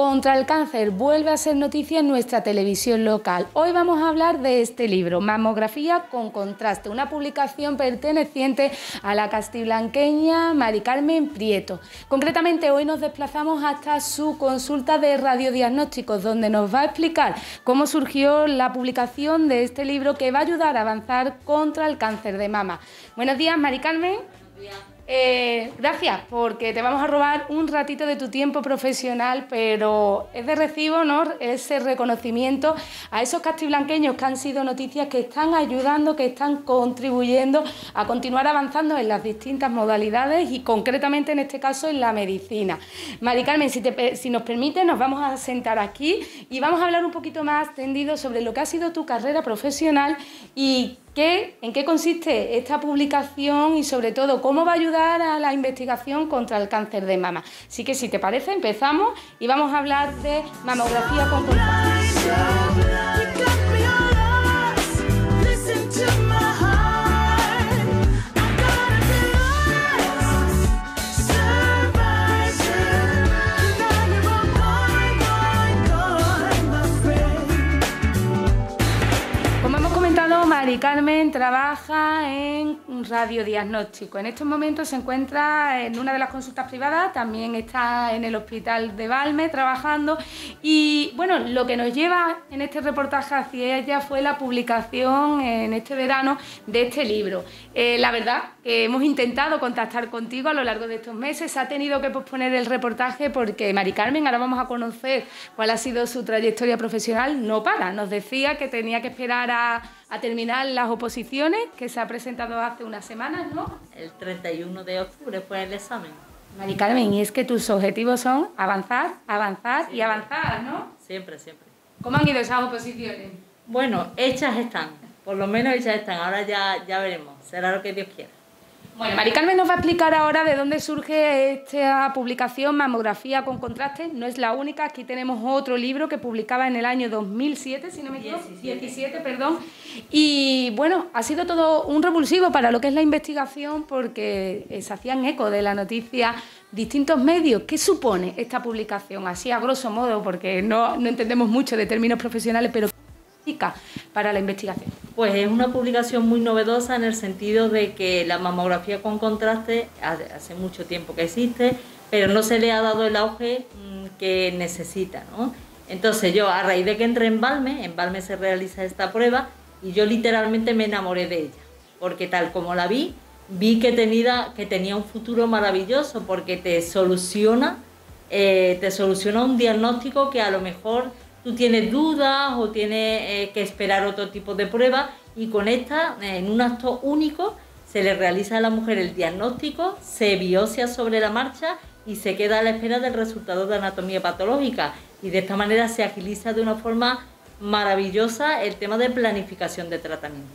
Contra el cáncer vuelve a ser noticia en nuestra televisión local. Hoy vamos a hablar de este libro, Mamografía con contraste, una publicación perteneciente a la castiblanqueña Mari Carmen Prieto. Concretamente, hoy nos desplazamos hasta su consulta de radiodiagnósticos, donde nos va a explicar cómo surgió la publicación de este libro que va a ayudar a avanzar contra el cáncer de mama. Buenos días, Mari Carmen. Buenos días. Gracias, porque te vamos a robar un ratito de tu tiempo profesional, pero es de recibo, ¿no?, ese reconocimiento a esos castiblanqueños que han sido noticias, que están ayudando, que están contribuyendo a continuar avanzando en las distintas modalidades y concretamente en este caso en la medicina. Mari Carmen, si nos permite, nos vamos a sentar aquí y vamos a hablar un poquito más tendido sobre lo que ha sido tu carrera profesional y en qué consiste esta publicación y sobre todo cómo va a ayudar a la investigación contra el cáncer de mama. Así que si te parece empezamos y vamos a hablar de mamografía con contraste. Mari Carmen trabaja en radiodiagnóstico. En estos momentos se encuentra en una de las consultas privadas, también está en el hospital de Valme trabajando y bueno, lo que nos lleva en este reportaje hacia ella fue la publicación en este verano de este libro. La verdad que hemos intentado contactar contigo a lo largo de estos meses, se ha tenido que posponer el reportaje porque Mari Carmen, ahora vamos a conocer cuál ha sido su trayectoria profesional, no para, nos decía que tenía que esperar a terminar las oposiciones, que se ha presentado hace unas semanas, ¿no? El 31 de octubre fue el examen. Mari Carmen, y es que tus objetivos son avanzar, avanzar siempre. Y avanzar, ¿no? Siempre, siempre. ¿Cómo han ido esas oposiciones? Bueno, hechas están, por lo menos hechas están, ahora ya veremos, será lo que Dios quiera. Bueno, Mari Carmen nos va a explicar ahora de dónde surge esta publicación, Mamografía con contraste. No es la única, aquí tenemos otro libro que publicaba en el año 2007, si no me equivoco, 17, perdón. Y bueno, ha sido todo un revulsivo para lo que es la investigación porque se hacían eco de la noticia distintos medios. ¿Qué supone esta publicación? Así a grosso modo, porque no entendemos mucho de términos profesionales, pero para la investigación. Pues es una publicación muy novedosa en el sentido de que la mamografía con contraste hace mucho tiempo que existe, pero no se le ha dado el auge que necesita, ¿no? Entonces yo, a raíz de que entré en Valme se realiza esta prueba y yo literalmente me enamoré de ella, porque tal como la vi que tenía un futuro maravilloso, porque te soluciona un diagnóstico que a lo mejor tú tienes dudas o tienes que esperar otro tipo de pruebas y con esta, en un acto único, se le realiza a la mujer el diagnóstico, se biopsia sobre la marcha y se queda a la espera del resultado de anatomía patológica y de esta manera se agiliza de una forma maravillosa el tema de planificación de tratamiento.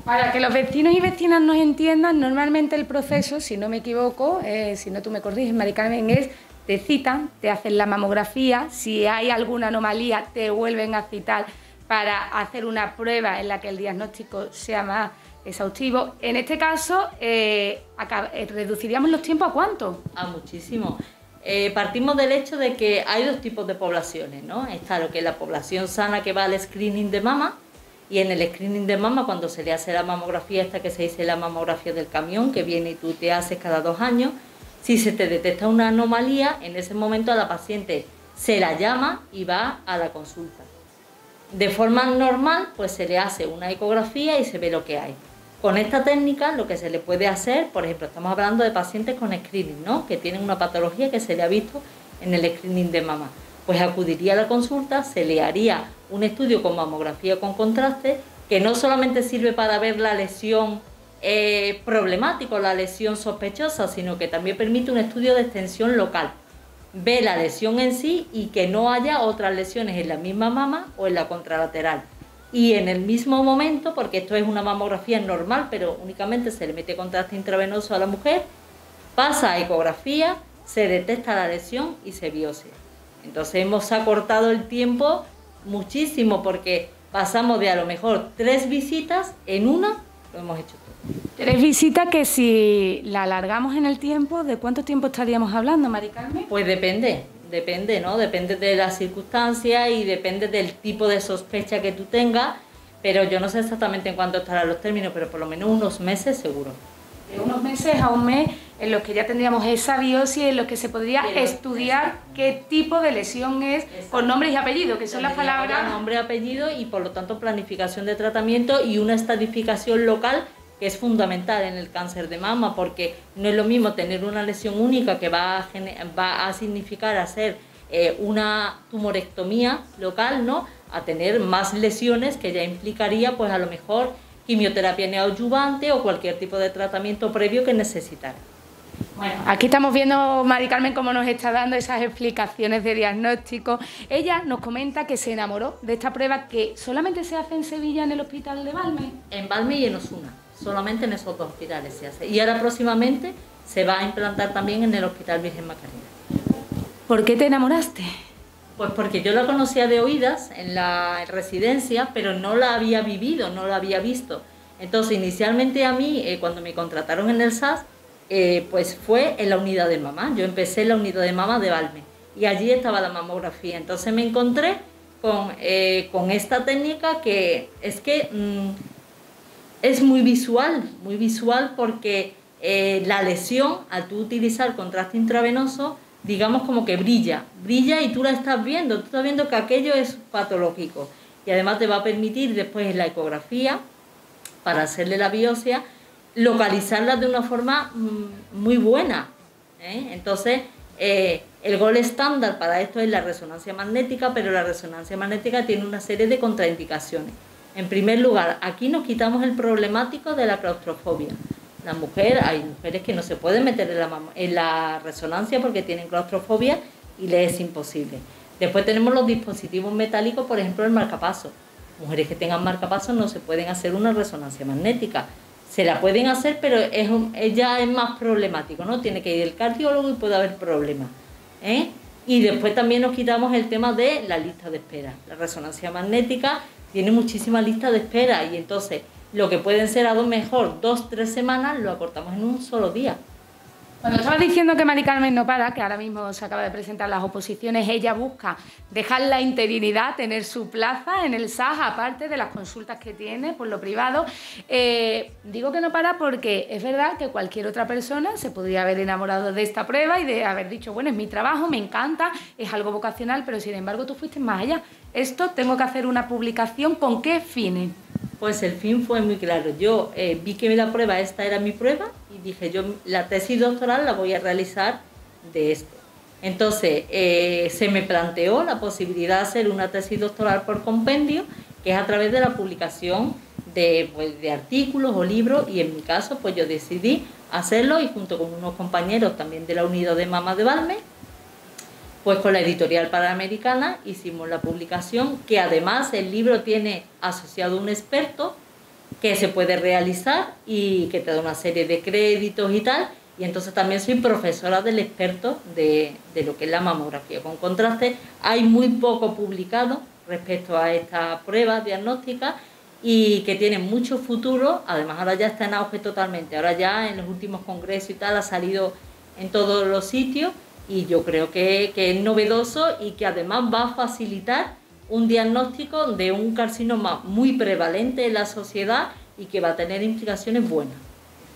Para que los vecinos y vecinas nos entiendan, normalmente el proceso, si no me equivoco, si no tú me corriges, Mari Carmen, es te citan, te hacen la mamografía, si hay alguna anomalía te vuelven a citar para hacer una prueba en la que el diagnóstico sea más exhaustivo. En este caso, ¿reduciríamos los tiempos a cuánto? A muchísimo. Partimos del hecho de que hay dos tipos de poblaciones, ¿no? Está lo que es la población sana que va al screening de mama y en el screening de mama cuando se le hace la mamografía esta que se dice la mamografía del camión, que viene y tú te haces cada 2 años, si se te detecta una anomalía, en ese momento a la paciente se la llama y va a la consulta. De forma normal, pues se le hace una ecografía y se ve lo que hay. Con esta técnica, lo que se le puede hacer, por ejemplo, estamos hablando de pacientes con screening, ¿no?, que tienen una patología que se le ha visto en el screening de mama. Pues acudiría a la consulta, se le haría un estudio con mamografía con contraste, que no solamente sirve para ver la lesión problemático, la lesión sospechosa, sino que también permite un estudio de extensión local. Ve la lesión en sí y que no haya otras lesiones en la misma mama o en la contralateral. Y en el mismo momento, porque esto es una mamografía normal, pero únicamente se le mete contraste intravenoso a la mujer, pasa a ecografía, se detecta la lesión y se biopsia. Entonces hemos acortado el tiempo muchísimo porque pasamos de a lo mejor 3 visitas en una, lo hemos hecho todo. 3 visitas que si la alargamos en el tiempo, ¿de cuánto tiempo estaríamos hablando, Mari Carmen? Pues depende. depende, ¿no? Depende de las circunstancias y depende del tipo de sospecha que tú tengas, pero yo no sé exactamente en cuánto estarán los términos, pero por lo menos unos meses seguro. De unos meses a un mes en los que ya tendríamos esa biopsia, en los que se podría estudiar qué tipo de lesión es, con nombres y apellidos, que son las palabras... Nombre, apellido y por lo tanto planificación de tratamiento y una estadificación local que es fundamental en el cáncer de mama, porque no es lo mismo tener una lesión única que va a significar hacer una tumorectomía local, ¿no?, a tener más lesiones que ya implicaría pues a lo mejor quimioterapia neoadyuvante o cualquier tipo de tratamiento previo que necesitara. Bueno, aquí estamos viendo, Mari Carmen, cómo nos está dando esas explicaciones de diagnóstico. Ella nos comenta que se enamoró de esta prueba que solamente se hace en Sevilla, en el hospital de Valme. En Valme y en Osuna, solamente en esos dos hospitales se hace. Y ahora próximamente se va a implantar también en el Hospital Virgen Macarena. ¿Por qué te enamoraste? Pues porque yo la conocía de oídas en la residencia, pero no la había vivido, no la había visto. Entonces, inicialmente a mí, cuando me contrataron en el SAS, pues fue en la unidad de mama. Yo empecé en la unidad de mama de Valme y allí estaba la mamografía. Entonces me encontré con esta técnica que es muy visual porque la lesión, al tú utilizar contraste intravenoso, digamos como que brilla y tú estás viendo que aquello es patológico y además te va a permitir después en la ecografía, para hacerle la biopsia, localizarla de una forma muy buena, ¿eh? Entonces, el gol estándar para esto es la resonancia magnética, pero la resonancia magnética tiene una serie de contraindicaciones. En primer lugar, aquí nos quitamos el problemático de la claustrofobia. Hay mujeres que no se pueden meter en la resonancia porque tienen claustrofobia y les es imposible. Después tenemos los dispositivos metálicos, por ejemplo el marcapasos. Mujeres que tengan marcapasos no se pueden hacer una resonancia magnética. Se la pueden hacer, pero ya es más problemático, ¿no? Tiene que ir el cardiólogo y puede haber problemas, ¿eh? Y después también nos quitamos el tema de la lista de espera. La resonancia magnética tiene muchísima lista de espera y entonces lo que pueden ser a lo mejor 2-3 semanas lo acortamos en un solo día. Cuando estabas diciendo que Mari Carmen no para, que ahora mismo se acaba de presentar las oposiciones, ella busca dejar la interinidad, tener su plaza en el SAS, aparte de las consultas que tiene por lo privado. Digo que no para porque es verdad que cualquier otra persona se podría haber enamorado de esta prueba y de haber dicho, bueno, es mi trabajo, me encanta, es algo vocacional, pero sin embargo tú fuiste más allá. Esto tengo que hacer una publicación, ¿con qué fines? Pues el fin fue muy claro. Yo vi que la prueba, esta era mi prueba, y dije, yo la tesis doctoral la voy a realizar de esto. Entonces, se me planteó la posibilidad de hacer una tesis doctoral por compendio, que es a través de la publicación de artículos o libros, y en mi caso, pues yo decidí hacerlo, y junto con unos compañeros también de la unidad de mama de Valme, pues con la editorial Panamericana hicimos la publicación, que además el libro tiene asociado un experto que se puede realizar y que te da una serie de créditos y tal, y entonces también soy profesora del experto de lo que es la mamografía con contraste. Hay muy poco publicado respecto a esta prueba diagnóstica y que tiene mucho futuro. Además ahora ya está en auge totalmente, ahora ya en los últimos congresos y tal ha salido en todos los sitios. Y yo creo que es novedoso y que además va a facilitar un diagnóstico de un carcinoma muy prevalente en la sociedad y que va a tener implicaciones buenas.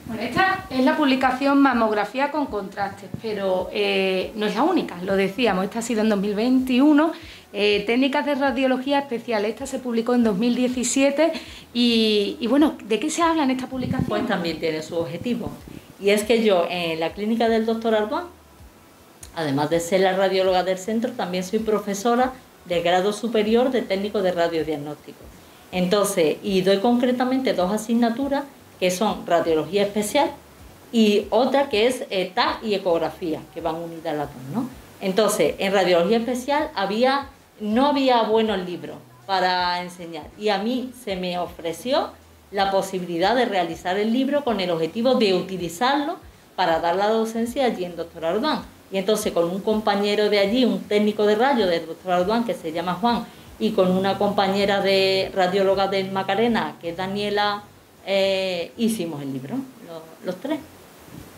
Bueno, esta es la publicación Mamografía con contrastes, pero no es la única, lo decíamos, esta ha sido en 2021, Técnicas de Radiología Especial, esta se publicó en 2017 y bueno, ¿de qué se habla en esta publicación? Pues también tiene su objetivo, y es que yo en la clínica del doctor Arduán, además de ser la radióloga del centro, también soy profesora del grado superior de técnico de radiodiagnóstico. Entonces, y doy concretamente 2 asignaturas que son radiología especial y otra que es TAC y ecografía, que van unidas las dos, ¿no? Entonces, en radiología especial no había buenos libros para enseñar y a mí se me ofreció la posibilidad de realizar el libro con el objetivo de utilizarlo para dar la docencia allí en Doctor Arduán. Y entonces con un compañero de allí, un técnico de radio del doctor Arduán que se llama Juan, y con una compañera de radióloga de Macarena, que es Daniela, hicimos el libro, los 3.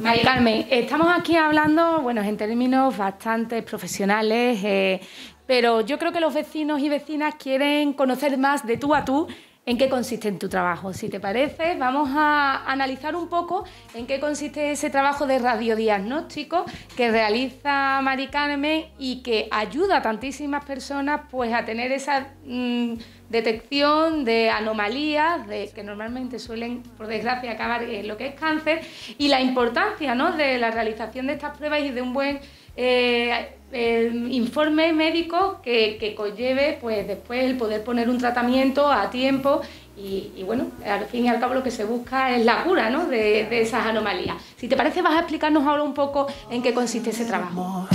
Mari Carmen, estamos aquí hablando, bueno, en términos bastante profesionales, pero yo creo que los vecinos y vecinas quieren conocer más de tú a tú en qué consiste en tu trabajo. Si te parece, vamos a analizar un poco en qué consiste ese trabajo de radiodiagnóstico que realiza Mari Carmen y que ayuda a tantísimas personas pues, a tener esa detección de anomalías que normalmente suelen, por desgracia, acabar en lo que es cáncer, y la importancia, ¿no?, de la realización de estas pruebas y de un buen informe médico que conlleve pues, después el poder poner un tratamiento a tiempo y bueno, al fin y al cabo lo que se busca es la cura, ¿no?, de esas anomalías. Si te parece, vas a explicarnos ahora un poco en qué consiste ese trabajo.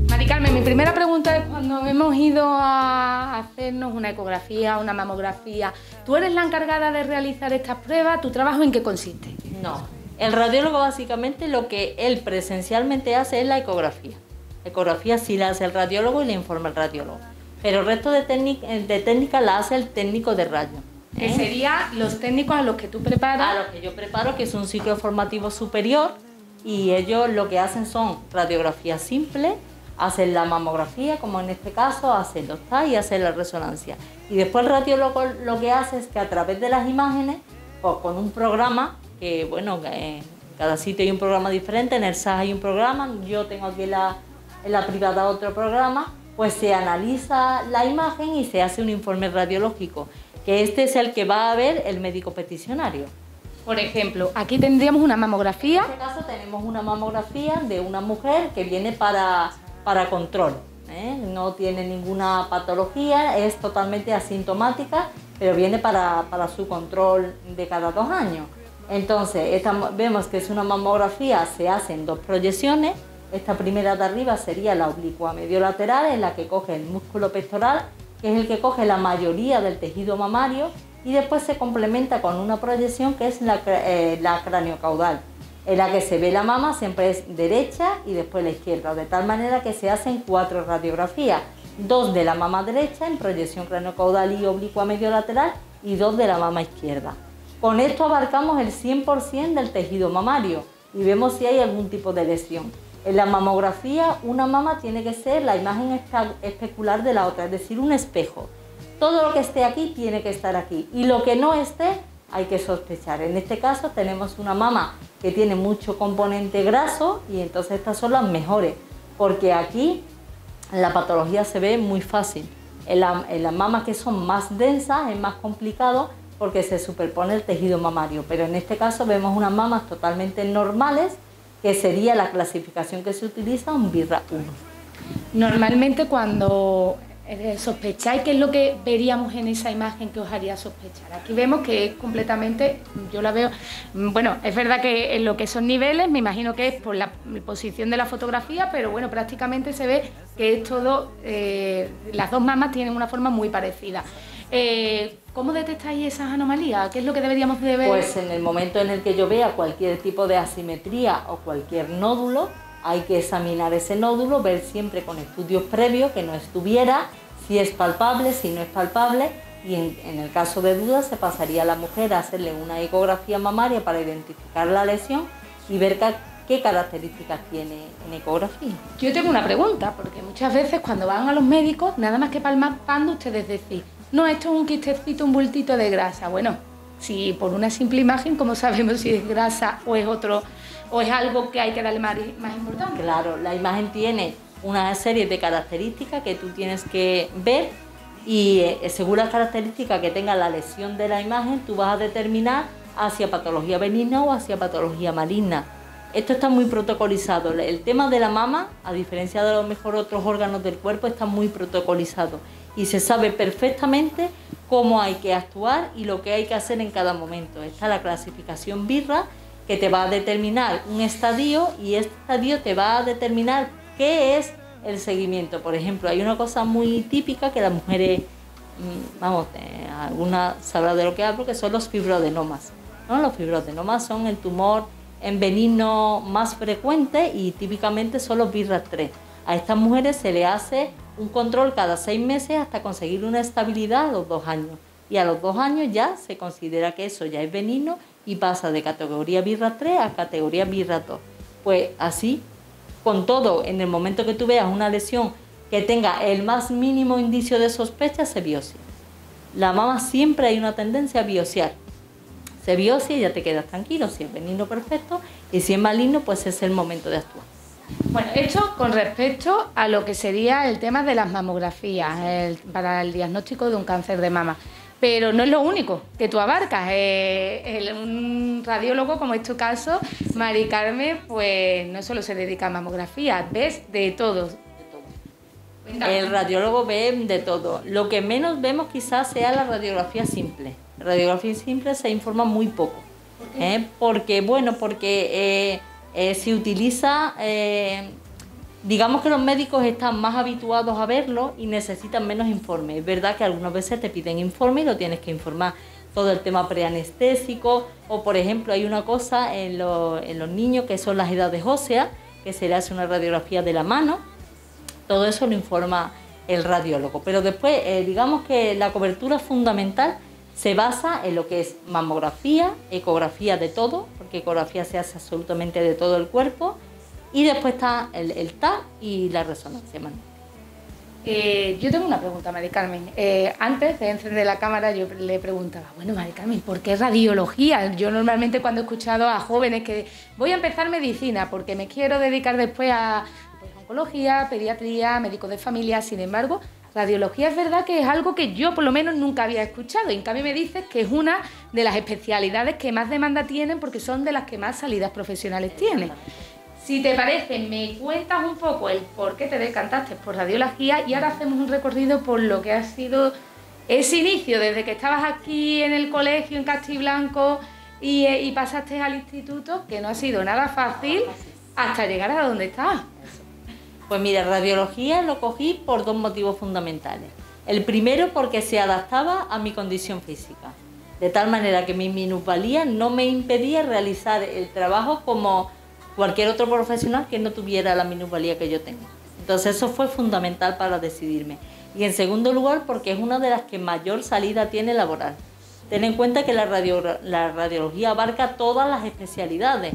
Mari Carmen, mi primera pregunta es cuando hemos ido a hacernos una ecografía, una mamografía, ¿tú eres la encargada de realizar estas pruebas? ¿Tu trabajo en qué consiste? No, el radiólogo básicamente lo que él presencialmente hace es la ecografía. La ecografía sí la hace el radiólogo y le informa el radiólogo, pero el resto de técnica la hace el técnico de radio. Que serían los técnicos a los que tú preparas. A los que yo preparo, que es un ciclo formativo superior, y ellos lo que hacen son radiografía simple, hacen la mamografía, como en este caso, hacen los TAC y hacen la resonancia. Y después el radiólogo lo que hace es que a través de las imágenes, pues con un programa, que bueno, en cada sitio hay un programa diferente, en el SAS hay un programa, yo tengo aquí en la privada otro programa, pues se analiza la imagen y se hace un informe radiológico, que este es el que va a ver el médico peticionario. Por ejemplo, aquí tendríamos una mamografía. En este caso tenemos una mamografía de una mujer que viene para control, no tiene ninguna patología, es totalmente asintomática, pero viene para su control de cada 2 años. Entonces, vemos que es una mamografía, se hacen 2 proyecciones. Esta primera de arriba sería la oblicua mediolateral, en la que coge el músculo pectoral, que es el que coge la mayoría del tejido mamario, y después se complementa con una proyección que es la craniocaudal, en la que se ve la mama, siempre es derecha y después la izquierda, de tal manera que se hacen 4 radiografías, 2 de la mama derecha en proyección craniocaudal y oblicua mediolateral y 2 de la mama izquierda. Con esto abarcamos el 100% del tejido mamario y vemos si hay algún tipo de lesión. En la mamografía, una mama tiene que ser la imagen especular de la otra, es decir, un espejo. Todo lo que esté aquí tiene que estar aquí y lo que no esté hay que sospechar. En este caso tenemos una mama que tiene mucho componente graso y entonces estas son las mejores, porque aquí la patología se ve muy fácil. En las mamas que son más densas es más complicado porque se superpone el tejido mamario, pero en este caso vemos unas mamas totalmente normales, que sería la clasificación que se utiliza, un BIRRA 1. Normalmente cuando sospecháis, ¿qué es lo que veríamos en esa imagen que os haría sospechar? Aquí vemos que es completamente, yo la veo, bueno, es verdad que en lo que son niveles, me imagino que es por la posición de la fotografía, pero bueno, prácticamente se ve que es todo, las 2 mamas tienen una forma muy parecida. ¿Cómo detectáis esas anomalías? ¿Qué es lo que deberíamos de ver? Pues en el momento en el que yo vea cualquier tipo de asimetría o cualquier nódulo, hay que examinar ese nódulo, ver siempre con estudios previos que no estuviera, si es palpable, si no es palpable, y en el caso de duda se pasaría a la mujer a hacerle una ecografía mamaria para identificar la lesión y ver qué características tiene en ecografía. Yo tengo una pregunta, porque muchas veces cuando van a los médicos, nada más que palpando, ustedes decís, no, esto es un quistecito, un bultito de grasa. Bueno, si por una simple imagen, ¿cómo sabemos si es grasa o es otro, o es algo que hay que darle más importancia? Claro, la imagen tiene una serie de características que tú tienes que ver y según las características que tenga la lesión de la imagen, tú vas a determinar hacia patología benigna o hacia patología maligna. Esto está muy protocolizado. El tema de la mama, a diferencia de a lo mejor otros órganos del cuerpo, está muy protocolizado y se sabe perfectamente cómo hay que actuar y lo que hay que hacer en cada momento. Está la clasificación BIRRA, que te va a determinar un estadio, y este estadio te va a determinar qué es el seguimiento. Por ejemplo, hay una cosa muy típica que las mujeres, alguna sabrá de lo que hablo, que son los fibroadenomas, ¿no? Los fibroadenomas son el tumor en benigno más frecuente y típicamente son los BIRRA3. A estas mujeres se le hace un control cada 6 meses hasta conseguir una estabilidad a los 2 años. Y a los 2 años ya se considera que eso ya es benigno y pasa de categoría BIRRA3 a categoría BIRRA2. Pues así, con todo, en el momento que tú veas una lesión que tenga el más mínimo indicio de sospecha, se biopsia. La mama siempre hay una tendencia a biopsiar. Se biopsia y ya te quedas tranquilo, si es benigno perfecto, y si es maligno, pues es el momento de actuar. Bueno, esto con respecto a lo que sería el tema de las mamografías para el diagnóstico de un cáncer de mama. Pero no es lo único que tú abarcas. Un radiólogo, como es tu caso, Mari Carmen, pues no solo se dedica a mamografía, ves de todo. El radiólogo ve de todo. Lo que menos vemos quizás sea la radiografía simple. La radiografía simple se informa muy poco. ¿Por qué? Porque se utiliza, digamos que los médicos están más habituados a verlo y necesitan menos informe. Es verdad que algunas veces te piden informe y lo tienes que informar. Todo el tema preanestésico, o por ejemplo hay una cosa en los niños que son las edades óseas, que se le hace una radiografía de la mano. Todo eso lo informa el radiólogo. Pero después, digamos que la cobertura fundamental se basa en lo que es mamografía, ecografía de todo, porque ecografía se hace absolutamente de todo el cuerpo, y después está el TAC y la resonancia magnética. Yo tengo una pregunta, Mari Carmen. Antes de encender la cámara yo le preguntaba, bueno, Mari Carmen, ¿por qué radiología? Yo normalmente cuando he escuchado a jóvenes que voy a empezar medicina porque me quiero dedicar después a oncología, pediatría, médico de familia, sin embargo, radiología es verdad que es algo que yo por lo menos nunca había escuchado, y en cambio me dices que es una de las especialidades que más demanda tienen porque son de las que más salidas profesionales tienen. Si te parece, me cuentas un poco el por qué te decantaste por radiología y ahora hacemos un recorrido por lo que ha sido ese inicio, desde que estabas aquí en el colegio en Castiblanco y pasaste al instituto, que no ha sido nada fácil, hasta llegar a donde estás. Pues mira, radiología lo cogí por 2 motivos fundamentales. El primero, porque se adaptaba a mi condición física, de tal manera que mi minusvalía no me impedía realizar el trabajo como cualquier otro profesional que no tuviera la minusvalía que yo tengo. Entonces eso fue fundamental para decidirme. Y en segundo lugar, porque es una de las que mayor salida tiene laboral. Ten en cuenta que la radiología abarca todas las especialidades.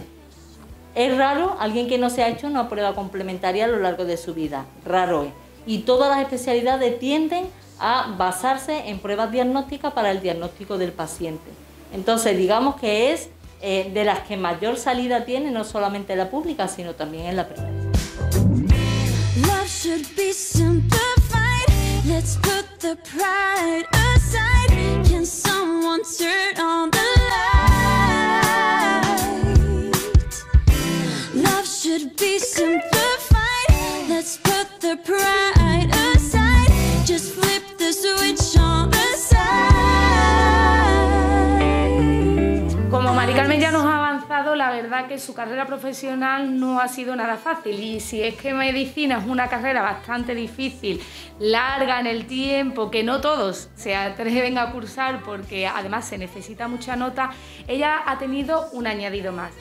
Es raro alguien que no se ha hecho una prueba complementaria a lo largo de su vida, raro es. Y todas las especialidades tienden a basarse en pruebas diagnósticas para el diagnóstico del paciente. Entonces, digamos que es de las que mayor salida tiene, no solamente en la pública, sino también en la privada. Should be simplified. Let's put the pride aside. Just flip the switch on the side. Como Mari Carmen ya nos ha avanzado, la verdad que su carrera profesional no ha sido nada fácil, y si es que medicina es una carrera bastante difícil, larga en el tiempo, que no todos se atreven a cursar porque además se necesita mucha nota, ella ha tenido un añadido más.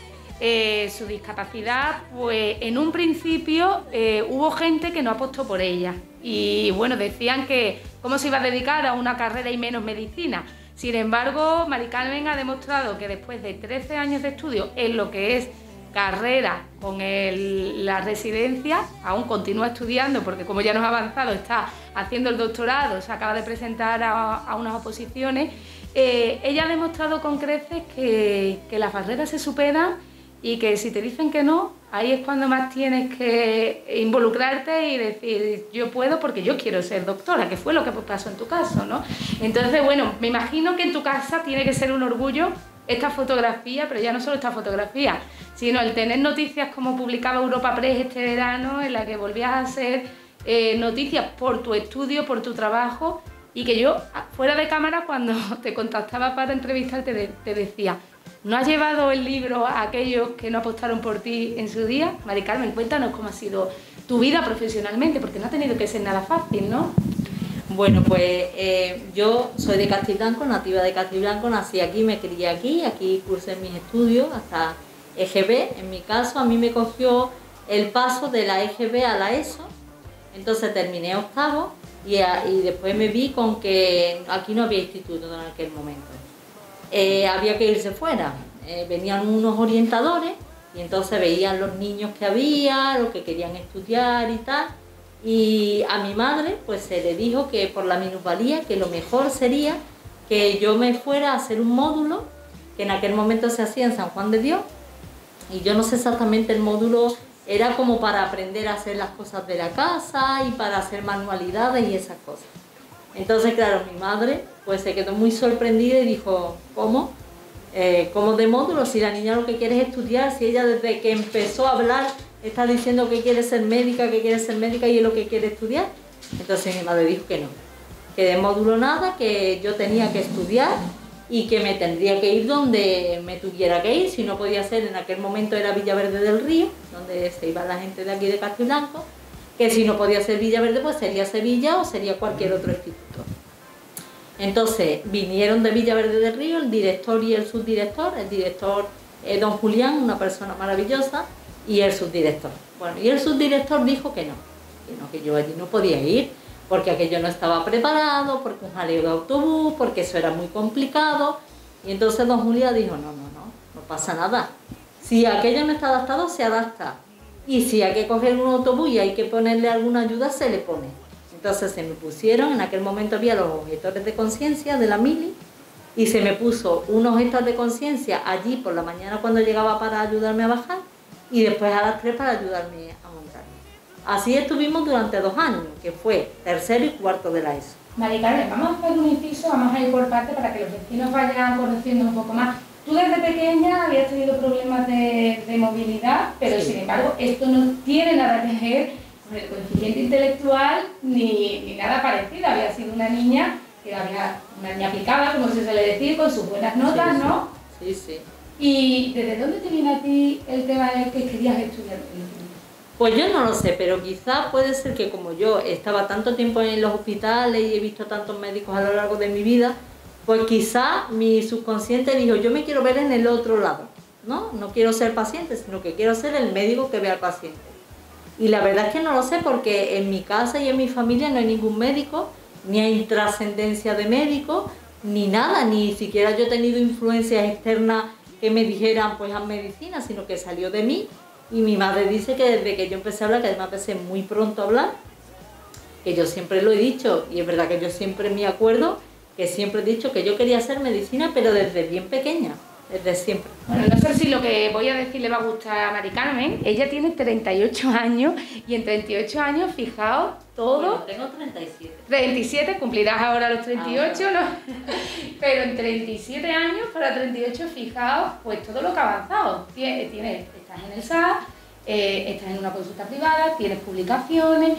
Su discapacidad, pues en un principio hubo gente que no apostó por ella y bueno, decían que cómo se iba a dedicar a una carrera y menos medicina. Sin embargo, Mari Carmen ha demostrado que después de 13 años de estudio en lo que es carrera con la residencia, aún continúa estudiando porque como ya nos ha avanzado está haciendo el doctorado, se acaba de presentar a unas oposiciones. Ella ha demostrado con creces que las barreras se superan y que si te dicen que no, ahí es cuando más tienes que involucrarte y decir yo puedo porque yo quiero ser doctora, que fue lo que pasó en tu caso, ¿no? Entonces, bueno, me imagino que en tu casa tiene que ser un orgullo esta fotografía, pero ya no solo esta fotografía, sino el tener noticias como publicaba Europa Press este verano, en la que volvías a hacer noticias por tu estudio, por tu trabajo, y que yo, fuera de cámara, cuando te contactaba para entrevistarte, te decía, ¿no has llevado el libro a aquellos que no apostaron por ti en su día? Mari Carmen, cuéntanos cómo ha sido tu vida profesionalmente, porque no ha tenido que ser nada fácil, ¿no? Bueno, pues yo soy de Castiblanco, nativa de Castiblanco, nací aquí, me crié aquí cursé mis estudios hasta EGB. En mi caso, a mí me cogió el paso de la EGB a la ESO, entonces terminé octavo y después me vi con que aquí no había instituto en aquel momento. Había que irse fuera, venían unos orientadores y entonces veían los niños que había, los que querían estudiar y tal. Y a mi madre pues se le dijo que por la minusvalía que lo mejor sería que yo me fuera a hacer un módulo que en aquel momento se hacía en San Juan de Dios, y yo no sé exactamente el módulo, era como para aprender a hacer las cosas de la casa y para hacer manualidades y esas cosas. Entonces claro, mi madre pues se quedó muy sorprendida y dijo, ¿cómo? ¿Cómo de módulo? Si la niña lo que quiere es estudiar, si ella desde que empezó a hablar está diciendo que quiere ser médica y es lo que quiere estudiar. Entonces mi madre dijo que no, que de módulo nada, que yo tenía que estudiar y que me tendría que ir donde me tuviera que ir. Si no podía ser, en aquel momento era Villaverde del Río, donde se iba la gente de aquí de Castiblanco, que si no podía ser Villaverde, pues sería Sevilla o sería cualquier otro instituto. Entonces vinieron de Villaverde del Río el director y el subdirector, el director don Julián, una persona maravillosa, y el subdirector. Bueno, y el subdirector dijo que no, que yo allí no podía ir, porque aquello no estaba preparado, porque un jaleo de autobús, porque eso era muy complicado. Y entonces don Julián dijo, no pasa nada. Si aquello no está adaptado, se adapta. Y si hay que coger un autobús y hay que ponerle alguna ayuda, se le pone. Entonces se me pusieron, en aquel momento había los objetores de conciencia de la mili, y se me puso un objetor de conciencia allí por la mañana cuando llegaba para ayudarme a bajar, y después a las 3 para ayudarme a montarme. Así estuvimos durante 2 años, que fue tercero y cuarto de la ESO. Mari Carmen, vamos a hacer un inciso, vamos a ir por parte para que los vecinos vayan conociendo un poco más. Tú desde pequeña habías tenido problemas de movilidad, pero sí, sin embargo esto no tiene nada que ver con el coeficiente intelectual ni nada parecido. Había sido una niña que había una niña aplicada, como se suele decir, con sus buenas notas, sí, ¿no? Sí, sí. ¿Y desde dónde te viene a ti el tema de que querías estudiar medicina? Pues yo no lo sé, pero quizás puede ser que como yo estaba tanto tiempo en los hospitales y he visto tantos médicos a lo largo de mi vida, pues quizás mi subconsciente dijo, yo me quiero ver en el otro lado, ¿no? No quiero ser paciente, sino que quiero ser el médico que ve al paciente. Y la verdad es que no lo sé, porque en mi casa y en mi familia no hay ningún médico, ni hay trascendencia de médico, ni nada, ni siquiera yo he tenido influencias externas que me dijeran, pues haz medicina, sino que salió de mí. Y mi madre dice que desde que yo empecé a hablar, que además empecé muy pronto a hablar, que yo siempre lo he dicho, y es verdad que yo siempre me acuerdo, que siempre he dicho que yo quería hacer medicina, pero desde bien pequeña, desde siempre. Bueno, no sé si lo que voy a decir le va a gustar a Mari Carmen. Ella tiene 38 años, y en 38 años, fijaos, todo... Bueno, tengo 37. 37, cumplirás ahora los 38, ¿no? Pero en 37 años, para 38, fijaos, pues todo lo que ha avanzado. Estás en el SAR, estás en una consulta privada, tienes publicaciones,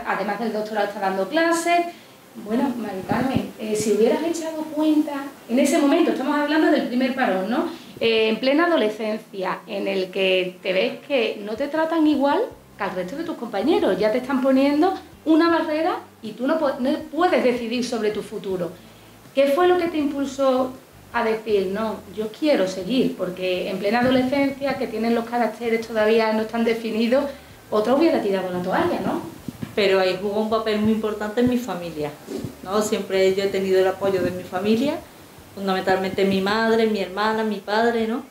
además del doctorado está dando clases. Bueno, Mari Carmen, si hubieras echado cuenta, en ese momento, estamos hablando del primer parón, ¿no? En plena adolescencia, en el que te ves que no te tratan igual que al resto de tus compañeros, ya te están poniendo una barrera y tú no puedes decidir sobre tu futuro. ¿Qué fue lo que te impulsó a decir, no, yo quiero seguir? Porque en plena adolescencia, que tienen los caracteres todavía no están definidos, otra hubiera tirado la toalla, ¿no? Pero ahí jugó un papel muy importante en mi familia, ¿no? Siempre yo he tenido el apoyo de mi familia, fundamentalmente mi madre, mi hermana, mi padre, ¿no?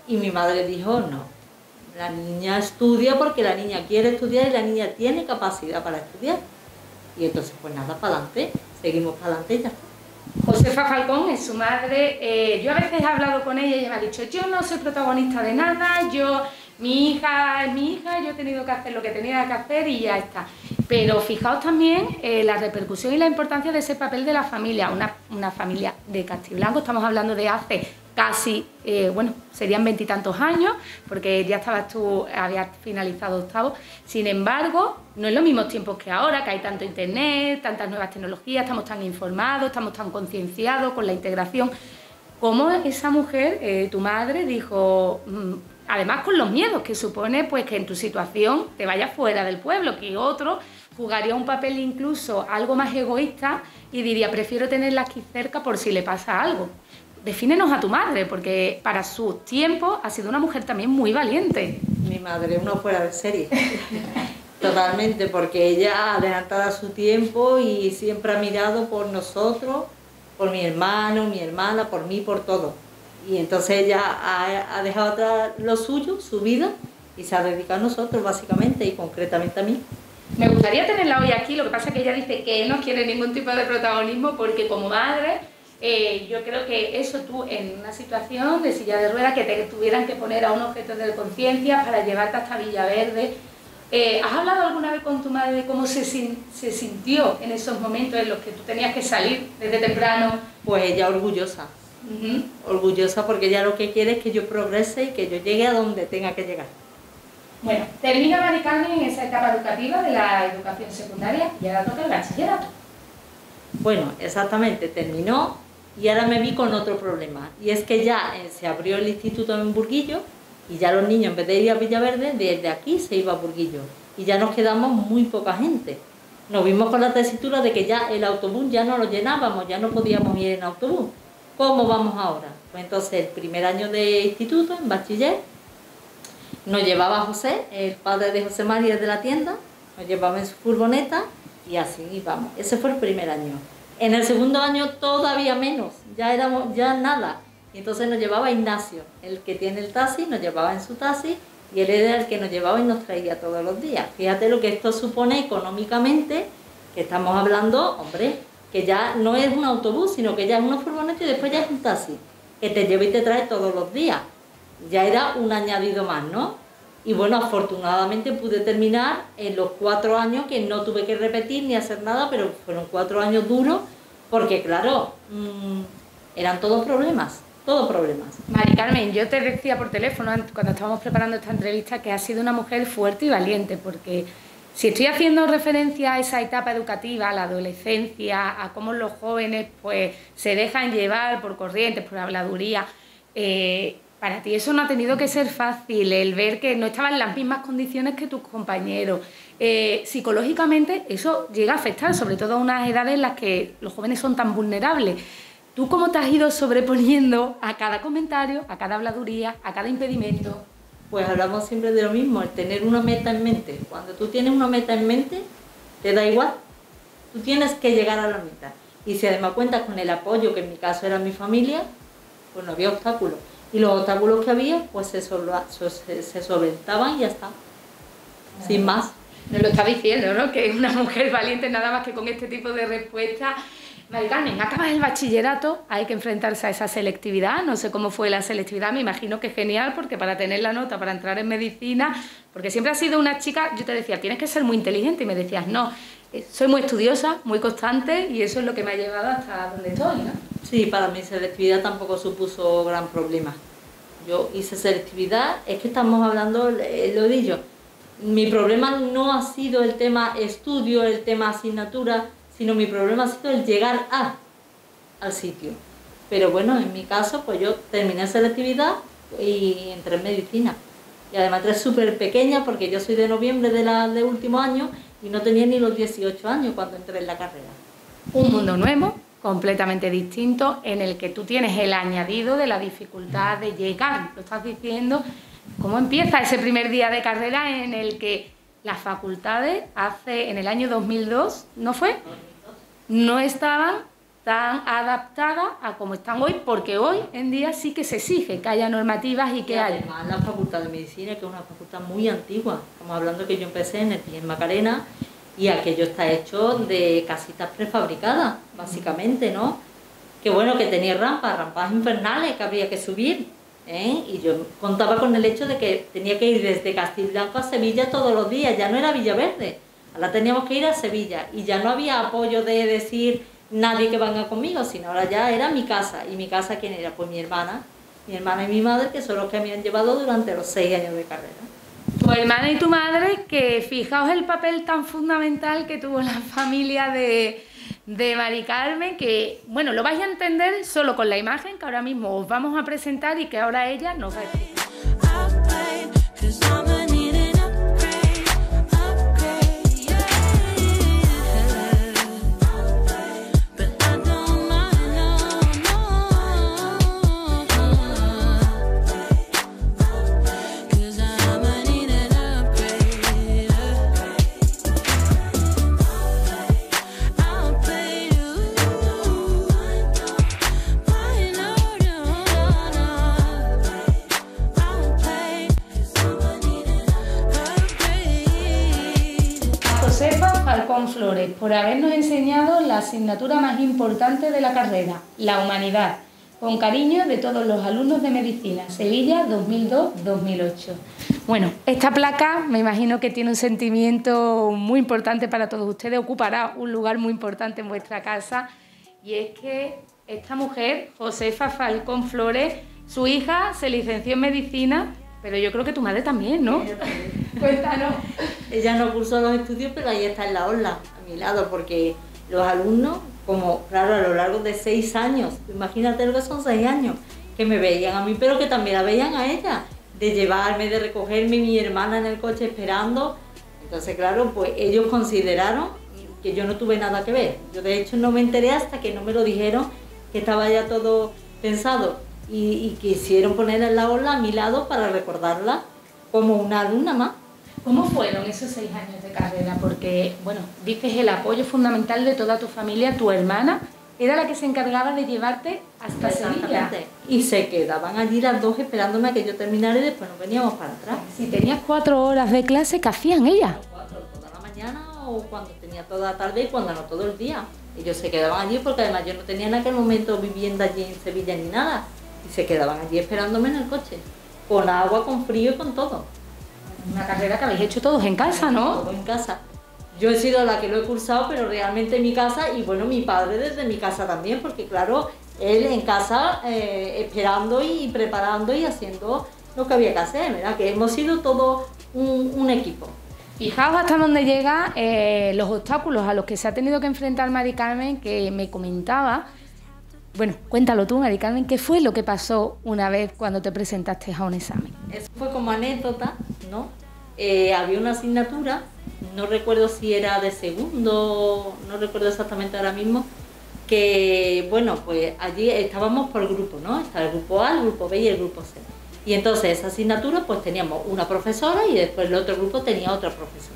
Y mi madre dijo, no, la niña estudia porque la niña quiere estudiar y la niña tiene capacidad para estudiar. Y entonces, pues nada, para adelante, seguimos para adelante y ya está. Josefa Falcón es su madre. Yo a veces he hablado con ella y ella me ha dicho, yo no soy protagonista de nada, mi hija es mi hija, yo he tenido que hacer lo que tenía que hacer y ya está. Pero fijaos también la repercusión y la importancia de ese papel de la familia, una familia de Castiblanco, estamos hablando de hace casi, bueno, serían 20 y tantos años, porque ya habías finalizado octavo. Sin embargo, no es los mismos tiempos que ahora, que hay tanto internet, tantas nuevas tecnologías, estamos tan informados, estamos tan concienciados con la integración. ¿Cómo esa mujer, tu madre, dijo, además con los miedos que supone pues que en tu situación te vayas fuera del pueblo, que otro jugaría un papel incluso algo más egoísta y diría, prefiero tenerla aquí cerca por si le pasa algo? Defínenos a tu madre, porque para sus tiempos ha sido una mujer también muy valiente. Mi madre es una fuera de serie, totalmente, porque ella adelantada a su tiempo y siempre ha mirado por nosotros, por mi hermano, mi hermana, por mí, por todo. Y entonces ella ha dejado atrás lo suyo, su vida, y se ha dedicado a nosotros básicamente y concretamente a mí. Me gustaría tenerla hoy aquí, lo que pasa es que ella dice que no quiere ningún tipo de protagonismo porque como madre, yo creo que eso tú en una situación de silla de ruedas que te tuvieran que poner a un objeto de conciencia para llevarte hasta Villaverde. ¿Has hablado alguna vez con tu madre de cómo se sintió en esos momentos en los que tú tenías que salir desde temprano? Pues ella orgullosa, orgullosa porque ella lo que quiere es que yo progrese y que yo llegue a donde tenga que llegar. Bueno, termina Mari Carmen en esa etapa educativa de la educación secundaria y ahora toca el bachillerato. Bueno, exactamente, terminó y ahora me vi con otro problema. Y es que ya se abrió el instituto en Burguillo y ya los niños en vez de ir a Villaverde, desde aquí se iba a Burguillo. Y ya nos quedamos muy poca gente. Nos vimos con la tesitura de que ya el autobús ya no lo llenábamos, ya no podíamos ir en autobús. ¿Cómo vamos ahora? Pues entonces el primer año de instituto, en bachiller, nos llevaba José, el padre de José María de la tienda, nos llevaba en su furgoneta y así íbamos. Ese fue el primer año. En el segundo año todavía menos, ya éramos ya nada. Y entonces nos llevaba Ignacio, el que tiene el taxi, nos llevaba en su taxi y él era el que nos llevaba y nos traía todos los días. Fíjate lo que esto supone económicamente, que estamos hablando, hombre, que ya no es un autobús, sino que ya es una furgoneta y después ya es un taxi, que te lleva y te trae todos los días. Ya era un añadido más, ¿no? Y bueno, afortunadamente pude terminar en los 4 años, que no tuve que repetir ni hacer nada, pero fueron 4 años duros, porque claro, eran todos problemas, todos problemas. Mari Carmen, yo te decía por teléfono, cuando estábamos preparando esta entrevista, que has sido una mujer fuerte y valiente, porque si estoy haciendo referencia a esa etapa educativa, a la adolescencia, a cómo los jóvenes pues se dejan llevar por corrientes, por habladuría, para ti eso no ha tenido que ser fácil, el ver que no estaban en las mismas condiciones que tus compañeros. Psicológicamente eso llega a afectar, sobre todo a unas edades en las que los jóvenes son tan vulnerables. ¿Tú cómo te has ido sobreponiendo a cada comentario, a cada habladuría, a cada impedimento? Pues hablamos siempre de lo mismo, el tener una meta en mente. Cuando tú tienes una meta en mente, te da igual. Tú tienes que llegar a la meta. Y si además cuentas con el apoyo, que en mi caso era mi familia, pues no había obstáculos. Y los obstáculos que había, pues se solventaban y ya está. Sin más. Nos lo está diciendo, ¿no? Que es una mujer valiente nada más que con este tipo de respuesta. Mari Carmen, acabas el bachillerato, hay que enfrentarse a esa selectividad, no sé cómo fue la selectividad, me imagino que genial, porque para tener la nota, para entrar en medicina, porque siempre has sido una chica, yo te decía, tienes que ser muy inteligente, y me decías, no, soy muy estudiosa, muy constante, y eso es lo que me ha llevado hasta donde estoy, ¿no? Sí, para mí selectividad tampoco supuso gran problema. Yo hice selectividad, es que estamos hablando, lo he dicho, mi problema no ha sido el tema estudio, el tema asignatura, sino mi problema ha sido el llegar al sitio. Pero bueno, en mi caso, pues yo terminé selectividad y entré en medicina. Y además entré súper pequeña porque yo soy de noviembre de último año y no tenía ni los 18 años cuando entré en la carrera. Un mundo nuevo, completamente distinto, en el que tú tienes el añadido de la dificultad de llegar. Lo estás diciendo, ¿cómo empieza ese primer día de carrera en el que las facultades en el año 2002, ¿no fue?, no estaban tan adaptadas a como están hoy, porque hoy en día sí que se exige que haya normativas y que haya. Además la Facultad de Medicina, que es una facultad muy antigua, estamos hablando que yo empecé en el Pie Macarena y aquello está hecho de casitas prefabricadas, básicamente, ¿no? Que bueno, que tenía rampas infernales que habría que subir, ¿eh? Y yo contaba con el hecho de que tenía que ir desde Castilla a Sevilla todos los días, ya no era Villaverde. Ahora teníamos que ir a Sevilla y ya no había apoyo de decir nadie que venga conmigo, sino ahora ya era mi casa. ¿Y mi casa quién era? Pues mi hermana. mi hermana y mi madre, que son los que me han llevado durante los 6 años de carrera. Tu hermana y tu madre, que fijaos el papel tan fundamental que tuvo la familia de Mari Carmen, que, bueno, lo vais a entender solo con la imagen que ahora mismo os vamos a presentar y que ahora ella nos va a explicar. Josefa Falcón Flores, por habernos enseñado la asignatura más importante de la carrera, la humanidad, con cariño de todos los alumnos de Medicina, Sevilla 2002-2008. Bueno, esta placa me imagino que tiene un sentimiento muy importante para todos ustedes, ocupará un lugar muy importante en vuestra casa, y es que esta mujer, Josefa Falcón Flores, su hija se licenció en Medicina, pero yo creo que tu madre también, ¿no? Ella también. Cuéntanos. Ella no cursó los estudios, pero ahí está en la aula, a mi lado, porque los alumnos, como claro, a lo largo de 6 años, imagínate lo que son 6 años, que me veían a mí, pero que también la veían a ella, de llevarme, de recogerme, mi hermana en el coche esperando. Entonces, claro, pues ellos consideraron que yo no tuve nada que ver. Yo, de hecho, no me enteré hasta que no me lo dijeron, que estaba ya todo pensado. Y quisieron ponerla en la aula a mi lado para recordarla como una alumna más. ¿Cómo fueron esos 6 años de carrera? Porque, bueno, dices el apoyo fundamental de toda tu familia, tu hermana era la que se encargaba de llevarte hasta Sevilla. Y se quedaban allí las dos esperándome a que yo terminara y después nos veníamos para atrás. Si tenías 4 horas de clase, ¿qué hacían ellas? 4, toda la mañana o cuando tenía toda la tarde y cuando no todo el día. Ellos se quedaban allí porque además yo no tenía en aquel momento vivienda allí en Sevilla ni nada. Y se quedaban allí esperándome en el coche, con agua, con frío y con todo. Una carrera que habéis hecho todos en casa, ¿no? Todo en casa. Yo he sido la que lo he cursado, pero realmente en mi casa, y bueno, mi padre desde mi casa también, porque claro, él en casa esperando y preparando y haciendo lo que había que hacer, ¿verdad? Que hemos sido todo un equipo. Fijaos hasta dónde llegan los obstáculos a los que se ha tenido que enfrentar Mari Carmen, que me comentaba. Bueno, cuéntalo tú, Mari Carmen, ¿qué fue lo que pasó una vez cuando te presentaste a un examen? Eso fue como anécdota, ¿no? Había una asignatura, no recuerdo si era de segundo, no recuerdo exactamente ahora mismo, que, bueno, pues allí estábamos por grupo, ¿no? Estaba el grupo A, el grupo B y el grupo C. Y entonces esa asignatura, pues teníamos una profesora y después el otro grupo tenía otra profesora.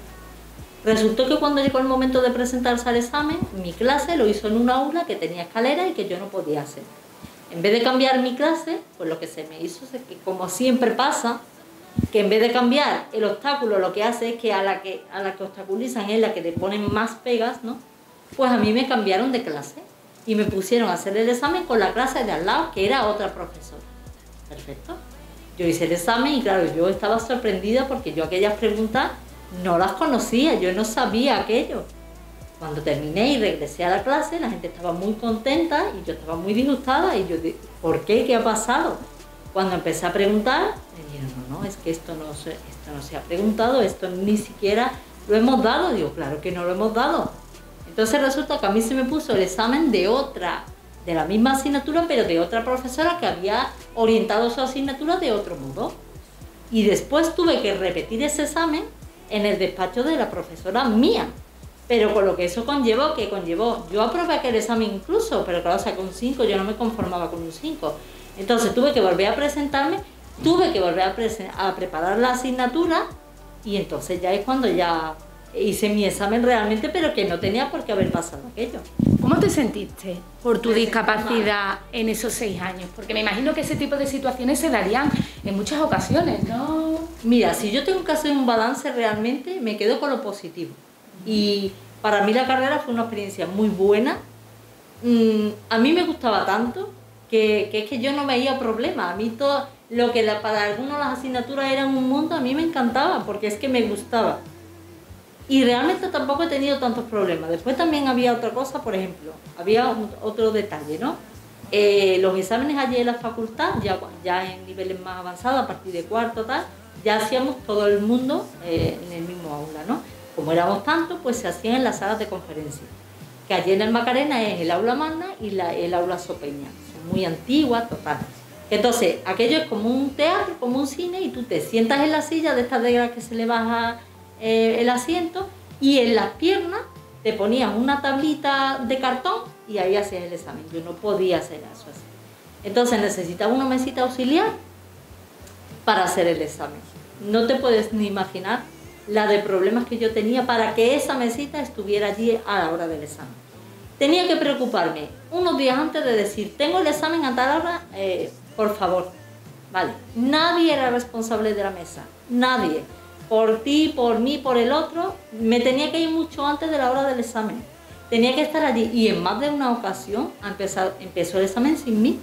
Resultó que cuando llegó el momento de presentarse al examen, mi clase lo hizo en una aula que tenía escalera y que yo no podía hacer. En vez de cambiar mi clase, pues lo que se me hizo es que, como siempre pasa, que en vez de cambiar el obstáculo, lo que hace es que a la que obstaculizan es la que le ponen más pegas, ¿no? Pues a mí me cambiaron de clase y me pusieron a hacer el examen con la clase de al lado, que era otra profesora. Perfecto. Yo hice el examen y claro, yo estaba sorprendida porque yo aquellas preguntas no las conocía, yo no sabía aquello. Cuando terminé y regresé a la clase, la gente estaba muy contenta y yo estaba muy disgustada y yo, ¿por qué? ¿Qué ha pasado? Cuando empecé a preguntar, me dijeron, no, es que esto no se ha preguntado, esto ni siquiera lo hemos dado. Digo, claro que no lo hemos dado. Entonces resulta que a mí se me puso el examen de la misma asignatura, pero de otra profesora que había orientado su asignatura de otro modo. Y después tuve que repetir ese examen en el despacho de la profesora mía. Pero con lo que eso conllevó, yo aprobé aquel examen incluso, pero claro, saqué un 5, yo no me conformaba con un 5. Entonces tuve que volver a presentarme, tuve que volver a preparar la asignatura y entonces ya es cuando ya hice mi examen realmente, pero que no tenía por qué haber pasado aquello. ¿Cómo te sentiste por tu discapacidad en esos 6 años? Porque me imagino que ese tipo de situaciones se darían en muchas ocasiones, ¿no? Mira, si yo tengo que hacer un balance realmente, me quedo con lo positivo. Y para mí la carrera fue una experiencia muy buena. A mí me gustaba tanto que es que yo no veía problema. A mí todo lo que para algunos las asignaturas eran un mundo, a mí me encantaba porque es que me gustaba. Y realmente tampoco he tenido tantos problemas. Después también había otra cosa, por ejemplo, había otro detalle, ¿no? Los exámenes allí en la facultad, ya en niveles más avanzados, a partir de cuarto, tal, ya hacíamos todo el mundo en el mismo aula, ¿no? Como éramos tantos, pues se hacían en las salas de conferencia, que allí en el Macarena es el aula magna y el aula Sopeña. Son muy antiguas, total. Entonces, aquello es como un teatro, como un cine, y tú te sientas en la silla de estas de las que se le baja el asiento, y en las piernas te ponías una tablita de cartón y ahí hacías el examen. Yo no podía hacer eso así. Entonces necesitaba una mesita auxiliar para hacer el examen. No te puedes ni imaginar la de problemas que yo tenía para que esa mesita estuviera allí a la hora del examen. Tenía que preocuparme unos días antes de decir, tengo el examen a tal hora, por favor. Vale, nadie era responsable de la mesa, nadie. Por ti, por mí, por el otro, me tenía que ir mucho antes de la hora del examen. Tenía que estar allí, y en más de una ocasión empezó el examen sin mí,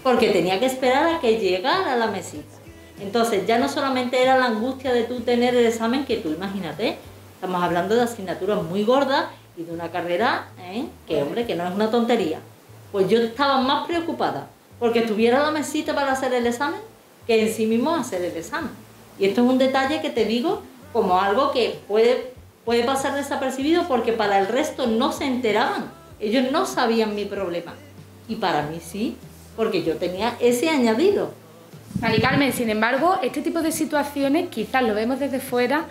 porque tenía que esperar a que llegara la mesita. Entonces ya no solamente era la angustia de tú tener el examen, que tú imagínate, estamos hablando de asignaturas muy gordas y de una carrera que, hombre, que no es una tontería. Pues yo estaba más preocupada porque tuviera la mesita para hacer el examen que en sí mismo hacer el examen. Y esto es un detalle que te digo como algo que puede pasar desapercibido, porque para el resto no se enteraban. Ellos no sabían mi problema. Y para mí sí, porque yo tenía ese añadido. Mari Carmen, sin embargo, este tipo de situaciones quizás lo vemos desde fuera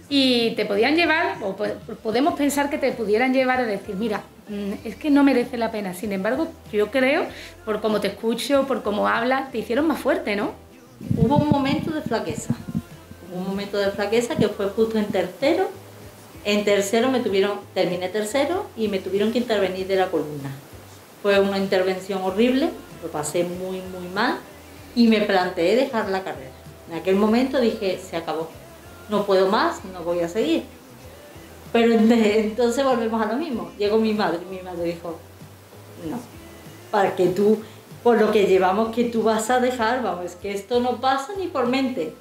y te podían llevar, o podemos pensar que te pudieran llevar a decir, mira, es que no merece la pena. Sin embargo, yo creo, por cómo te escucho, por cómo hablas, te hicieron más fuerte, ¿no? Hubo un momento de flaqueza. Hubo un momento de flaqueza que fue justo en tercero. En tercero terminé tercero y me tuvieron que intervenir de la columna. Fue una intervención horrible, lo pasé muy, muy mal y me planteé dejar la carrera. En aquel momento dije, se acabó, no puedo más, no voy a seguir. Pero entonces volvemos a lo mismo. Llegó mi madre y mi madre dijo, no, para que tú, por lo que llevamos, que tú vas a dejar, vamos, es que esto no pasa ni por mente.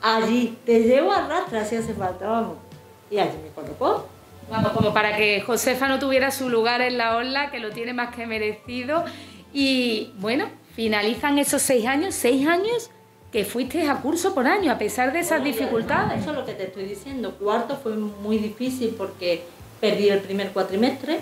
Allí te llevo a arrastra si hace falta, vamos. Y allí me colocó. Vamos, como para que Josefa no tuviera su lugar en la orla, que lo tiene más que merecido. Y bueno, finalizan esos 6 años que fuiste a curso por año, a pesar de esas dificultades. Eso es lo que te estoy diciendo. Cuarto fue muy difícil porque perdí el primer cuatrimestre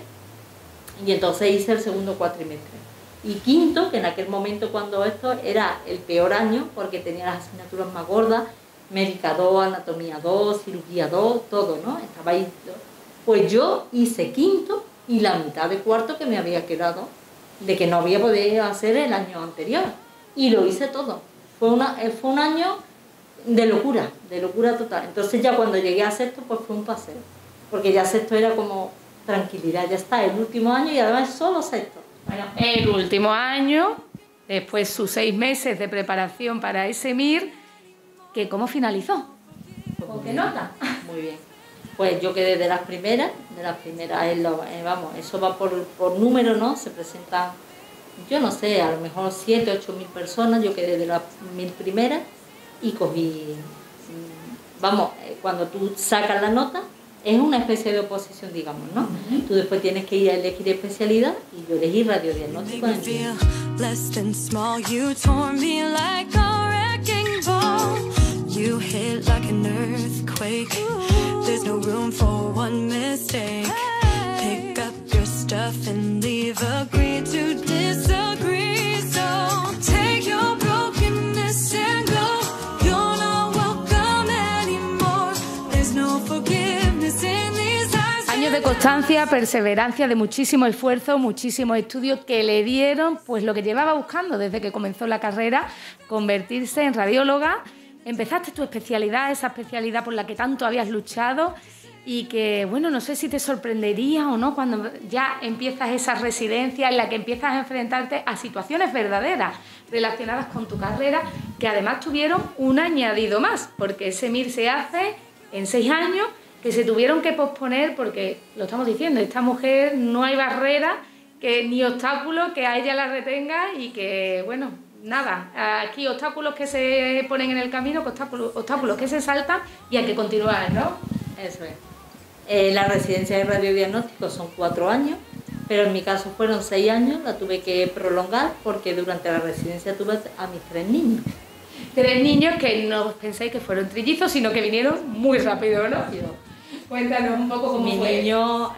y entonces hice el segundo cuatrimestre. Y quinto, que en aquel momento cuando esto era el peor año porque tenía las asignaturas más gordas, médica 2, anatomía 2, cirugía 2, todo, ¿no? Estaba ahí. Pues yo hice quinto y la mitad de cuarto que me había quedado, de que no había podido hacer el año anterior. Y lo hice todo. Fue un año de locura total. Entonces ya cuando llegué a sexto, pues fue un paseo. Porque ya sexto era como tranquilidad, ya está, el último año y además solo sexto. Bueno, el último año, después sus 6 meses de preparación para ese MIR, que ¿cómo finalizó? ¿Con qué nota? Muy bien. Pues yo quedé de las primeras, vamos, eso va por número, ¿no? Se presentan, yo no sé, a lo mejor 7, 8 mil personas, yo quedé de las 1000 primeras y cogí, vamos, cuando tú sacas la nota, es una especie de oposición, digamos, ¿no? Tú después tienes que ir a elegir especialidad y yo elegí radiodiagnóstico en el día. You hit like an earthquake. There's no room for one mistake. Pick up your stuff and leave. Agree to disagree. So take your brokenness and go. You're not welcome anymore. There's no forgiveness in these eyes. Años de constancia, perseverancia, de muchísimo esfuerzo, muchísimos estudios que le dieron pues lo que llevaba buscando desde que comenzó la carrera, convertirse en radióloga. Empezaste tu especialidad, esa especialidad por la que tanto habías luchado y que, bueno, no sé si te sorprendería o no cuando ya empiezas esa residencia en la que empiezas a enfrentarte a situaciones verdaderas relacionadas con tu carrera, que además tuvieron un añadido más, porque ese MIR se hace en 6 años, que se tuvieron que posponer porque, lo estamos diciendo, esta mujer no hay barrera ni obstáculo que a ella la retenga y que, bueno, nada, aquí obstáculos que se ponen en el camino, obstáculos que se saltan y hay que continuar, ¿no? Eso es. La residencia de radiodiagnóstico son 4 años pero en mi caso fueron 6 años, la tuve que prolongar porque durante la residencia tuve a mis 3 niños. 3 niños que no penséis que fueron trillizos, sino que vinieron muy rápido, ¿no? Cuéntanos un poco cómo mi fue. niño,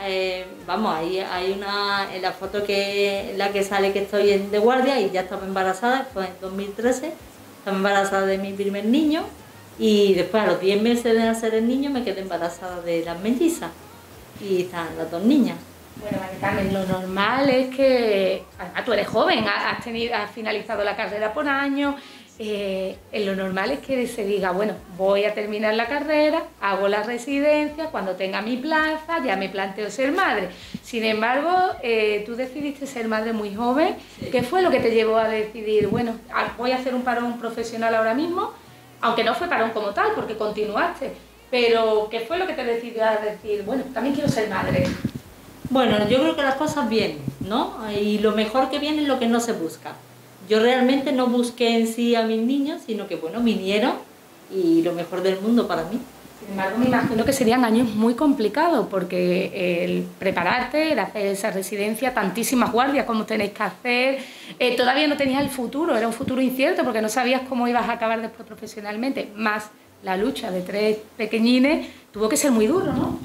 vamos, ahí hay una, en la foto en la que sale que estoy de guardia y ya estaba embarazada, fue en 2013, estaba embarazada de mi primer niño y después a los 10 meses de nacer el niño me quedé embarazada de las mellizas y están las 2 niñas. Bueno, María Carmen, lo normal es que, además tú eres joven, has finalizado la carrera por años, lo normal es que se diga, bueno, voy a terminar la carrera, hago la residencia, cuando tenga mi plaza ya me planteo ser madre. Sin embargo, tú decidiste ser madre muy joven. Sí. ¿Qué fue lo que te llevó a decidir, bueno, voy a hacer un parón profesional ahora mismo? Aunque no fue parón como tal, porque continuaste, pero ¿qué fue lo que te decidió a decir, bueno, también quiero ser madre? Bueno, yo creo que las cosas vienen, ¿no? Y lo mejor que viene es lo que no se busca. Yo realmente no busqué en sí a mis niños, sino que, bueno, vinieron y lo mejor del mundo para mí. Sin embargo, me imagino que serían años muy complicados, porque el prepararte, el hacer esa residencia, tantísimas guardias como tenéis que hacer, todavía no tenías el futuro, era un futuro incierto porque no sabías cómo ibas a acabar después profesionalmente, más la lucha de 3 pequeñines, tuvo que ser muy duro, ¿no?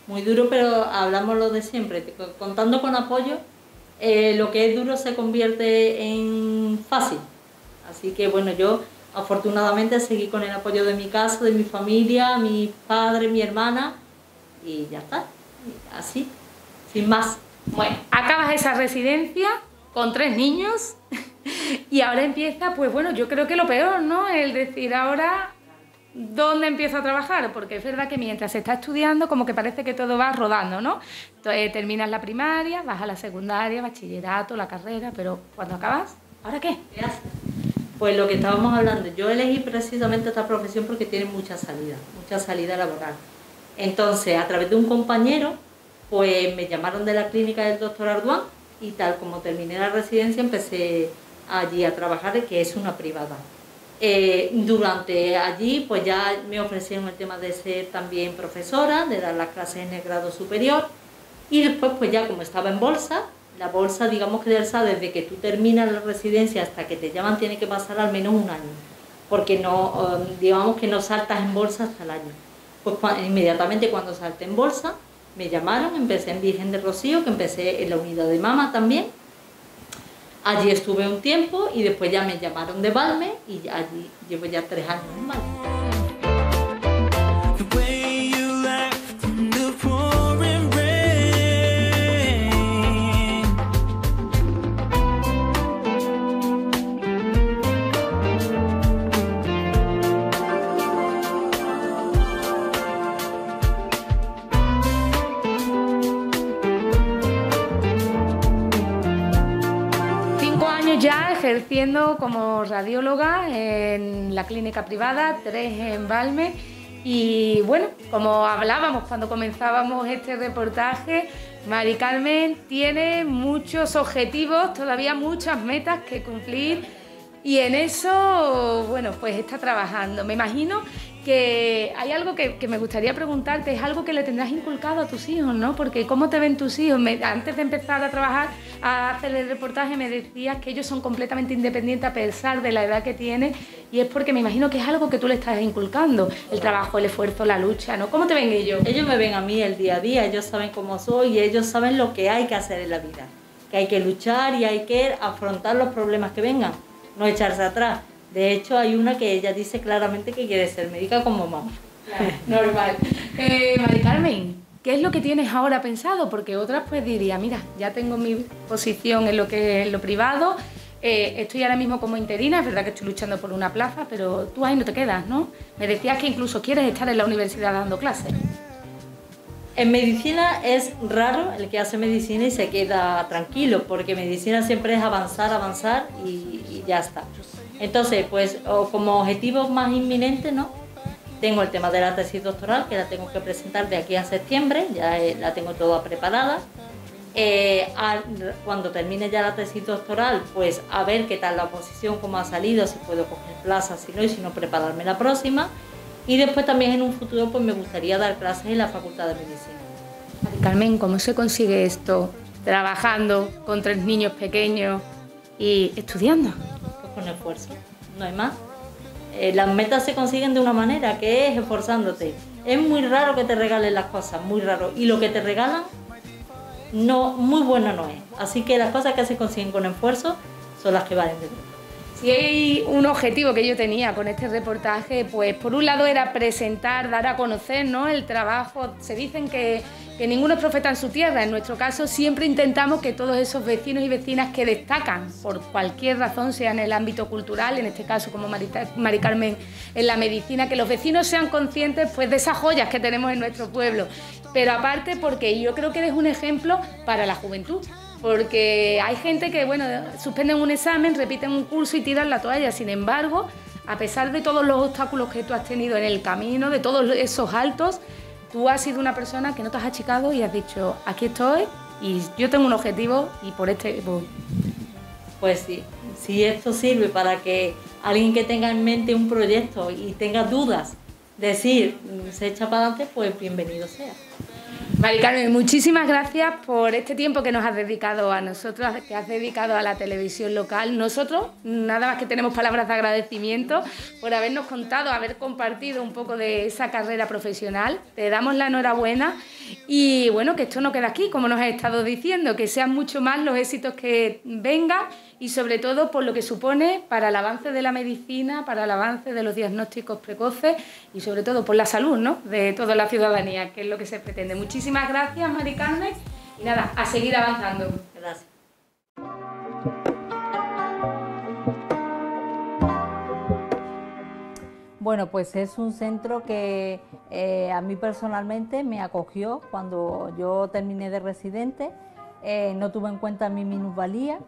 Muy duro, pero hablamos lo de siempre, contando con apoyo, lo que es duro se convierte en fácil. Así que bueno, yo afortunadamente seguí con el apoyo de mi casa, de mi familia, mi padre, mi hermana y ya está, así, sin más. Bueno, acabas esa residencia con 3 niños y ahora empieza, pues bueno, yo creo que lo peor, ¿no? El decir ahora, ¿dónde empiezo a trabajar? Porque es verdad que mientras se está estudiando como que parece que todo va rodando, ¿no? Entonces, terminas la primaria, vas a la secundaria, bachillerato, la carrera, pero cuando acabas, ¿ahora qué? ¿Qué haces? Pues lo que estábamos hablando, yo elegí precisamente esta profesión porque tiene mucha salida laboral. Entonces, a través de un compañero, pues me llamaron de la clínica del doctor Arduán y tal como terminé la residencia empecé allí a trabajar, que es una privada. Durante allí pues ya me ofrecieron el tema de ser también profesora, de dar las clases en el grado superior y después pues ya como estaba en bolsa, la bolsa digamos que desde que tú terminas la residencia hasta que te llaman tiene que pasar al menos un año, porque no, digamos que no saltas en bolsa hasta el año. Pues inmediatamente cuando salté en bolsa me llamaron, empecé en Virgen del Rocío, que empecé en la unidad de mama también. Allí estuve un tiempo y después ya me llamaron de Valme y allí llevo ya 3 años en Valme. 5 años ya ejerciendo como radióloga en la clínica privada, 3 en Valme. Y bueno, como hablábamos cuando comenzábamos este reportaje, Mari Carmen tiene muchos objetivos, todavía muchas metas que cumplir y en eso, bueno, pues está trabajando. Me imagino que hay algo que me gustaría preguntarte, es algo que le tendrás inculcado a tus hijos, ¿no? Porque ¿cómo te ven tus hijos? Antes de empezar a trabajar, a hacer el reportaje, me decías que ellos son completamente independientes a pesar de la edad que tienen y es porque me imagino que es algo que tú le estás inculcando, el trabajo, el esfuerzo, la lucha, ¿no? ¿Cómo te ven ellos? Ellos me ven a mí el día a día, ellos saben cómo soy y ellos saben lo que hay que hacer en la vida, que hay que luchar y hay que afrontar los problemas que vengan, no echarse atrás. De hecho, hay una que ella dice claramente que quiere ser médica como mamá. Claro, normal. Mari Carmen, ¿qué es lo que tienes ahora pensado? Porque otras pues diría, mira, ya tengo mi posición en lo privado, estoy ahora mismo como interina, es verdad que estoy luchando por una plaza, pero tú ahí no te quedas, ¿no? Me decías que incluso quieres estar en la universidad dando clases. En medicina es raro el que hace medicina y se queda tranquilo, porque medicina siempre es avanzar y ya está. Entonces, pues como objetivo más inminente, ¿no? Tengo el tema de la tesis doctoral, que la tengo que presentar de aquí a septiembre, ya la tengo toda preparada. Cuando termine ya la tesis doctoral, pues a ver qué tal la oposición, cómo ha salido, si puedo coger plaza, si no, y si no, prepararme la próxima. Y después también en un futuro pues me gustaría dar clases en la Facultad de Medicina. Mari Carmen, ¿cómo se consigue esto? trabajando con 3 niños pequeños y estudiando. Pues con esfuerzo, no hay más. Las metas se consiguen de una manera, que es esforzándote. Es muy raro que te regalen las cosas, muy raro. Y lo que te regalan, no, muy bueno no es. Así que las cosas que se consiguen con esfuerzo son las que valen de verdad. Si hay un objetivo que yo tenía con este reportaje, pues por un lado era presentar, dar a conocer, ¿no?, el trabajo. Se dicen que ninguno es profeta en su tierra. En nuestro caso siempre intentamos que todos esos vecinos y vecinas que destacan por cualquier razón, sea en el ámbito cultural, en este caso como Mari Carmen en la medicina, que los vecinos sean conscientes pues de esas joyas que tenemos en nuestro pueblo. Pero aparte porque yo creo que eres un ejemplo para la juventud. Porque hay gente que, bueno, suspenden un examen, repiten un curso y tiran la toalla. Sin embargo, a pesar de todos los obstáculos que tú has tenido en el camino, de todos esos altos, tú has sido una persona que no te has achicado y has dicho, aquí estoy y yo tengo un objetivo y por este voy. Pues sí, si esto sirve para que alguien que tenga en mente un proyecto y tenga dudas, decir, se echa para adelante, pues bienvenido sea. Mari Carmen, muchísimas gracias por este tiempo que nos has dedicado a nosotros, que has dedicado a la televisión local. Nosotros, nada más que tenemos palabras de agradecimiento por habernos contado, haber compartido un poco de esa carrera profesional. Te damos la enhorabuena y bueno, que esto no queda aquí, como nos has estado diciendo, que sean mucho más los éxitos que vengan y sobre todo por lo que supone para el avance de la medicina, para el avance de los diagnósticos precoces y sobre todo por la salud, ¿no?, de toda la ciudadanía, que es lo que se pretende. Muchísimas gracias, Mari Carmen, y nada, a seguir avanzando. Gracias. Bueno, pues es un centro que a mí personalmente me acogió cuando yo terminé de residente, no tuve en cuenta mi minusvalía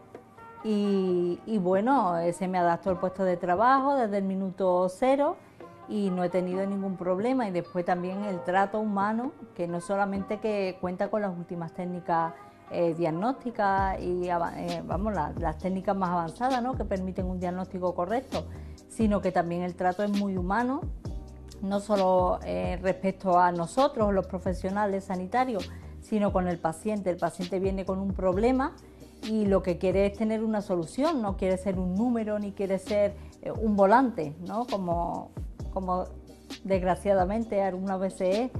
y bueno, se me adaptó el puesto de trabajo desde el minuto 0 y no he tenido ningún problema. Y después también el trato humano, que no solamente que cuenta con las últimas técnicas diagnósticas y vamos, las técnicas más avanzadas, ¿no?, que permiten un diagnóstico correcto, sino que también el trato es muy humano, no solo respecto a nosotros, los profesionales sanitarios, sino con el paciente. El paciente viene con un problema y lo que quiere es tener una solución, no quiere ser un número ni quiere ser un volante, ¿no?, como desgraciadamente algunas veces es.